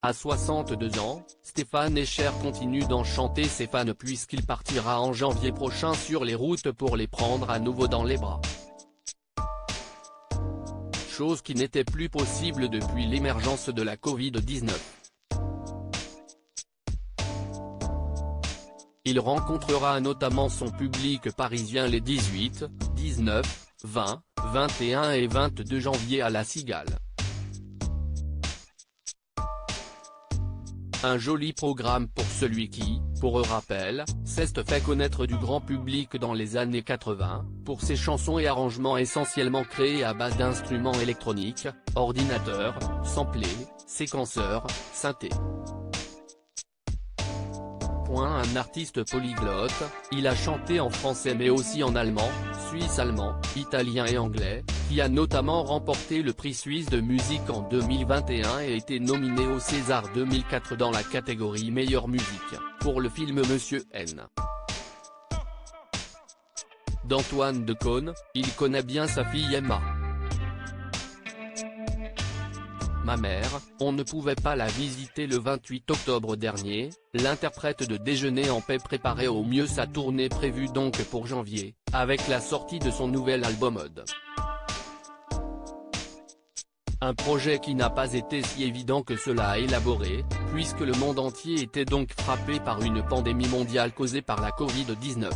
À 62 ans, Stéphane Escher continue d'enchanter ses fans puisqu'il partira en janvier prochain sur les routes pour les prendre à nouveau dans les bras. Chose qui n'était plus possible depuis l'émergence de la Covid-19. Il rencontrera notamment son public parisien les 18, 19, 20, 21 et 22 janvier à La Cigale. Un joli programme pour celui qui, pour rappel, s'est fait connaître du grand public dans les années 80, pour ses chansons et arrangements essentiellement créés à base d'instruments électroniques, ordinateurs, samplés, séquenceurs, synthés. Un artiste polyglotte, il a chanté en français mais aussi en allemand, suisse-allemand, italien et anglais, qui a notamment remporté le prix suisse de musique en 2021 et été nominé au César 2004 dans la catégorie meilleure musique, pour le film Monsieur N. D'Antoine Decaune, il connaît bien sa fille Emma. Ma mère, on ne pouvait pas la visiter le 28 octobre dernier, l'interprète de Déjeuner en paix préparait au mieux sa tournée prévue donc pour janvier, avec la sortie de son nouvel album Odd. Un projet qui n'a pas été si évident que cela à élaborer, puisque le monde entier était donc frappé par une pandémie mondiale causée par la Covid-19.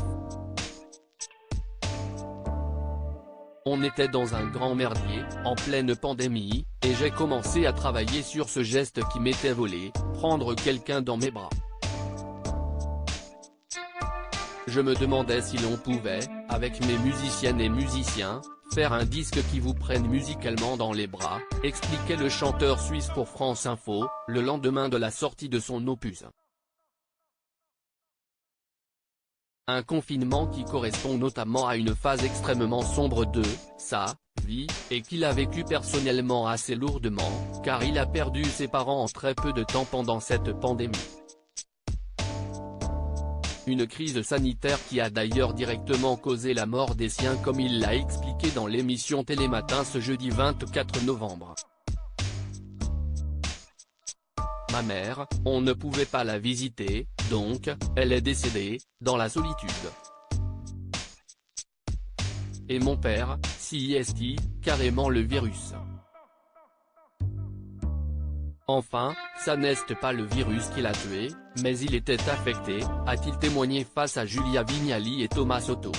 On était dans un grand merdier, en pleine pandémie, et j'ai commencé à travailler sur ce geste qui m'était volé, prendre quelqu'un dans mes bras. Je me demandais si l'on pouvait, avec mes musiciennes et musiciens, faire un disque qui vous prenne musicalement dans les bras, expliquait le chanteur suisse pour France Info, le lendemain de la sortie de son opus. Un confinement qui correspond notamment à une phase extrêmement sombre de sa vie, et qu'il a vécu personnellement assez lourdement, car il a perdu ses parents en très peu de temps pendant cette pandémie. Une crise sanitaire qui a d'ailleurs directement causé la mort des siens comme il l'a expliqué dans l'émission Télématin ce jeudi 24 novembre. Ma mère, on ne pouvait pas la visiter, donc, elle est décédée, dans la solitude. Et mon père, CIST, carrément le virus. Enfin, ça n'est pas le virus qui l'a tué, mais il était affecté, a-t-il témoigné face à Julia Vignali et Thomas Soto.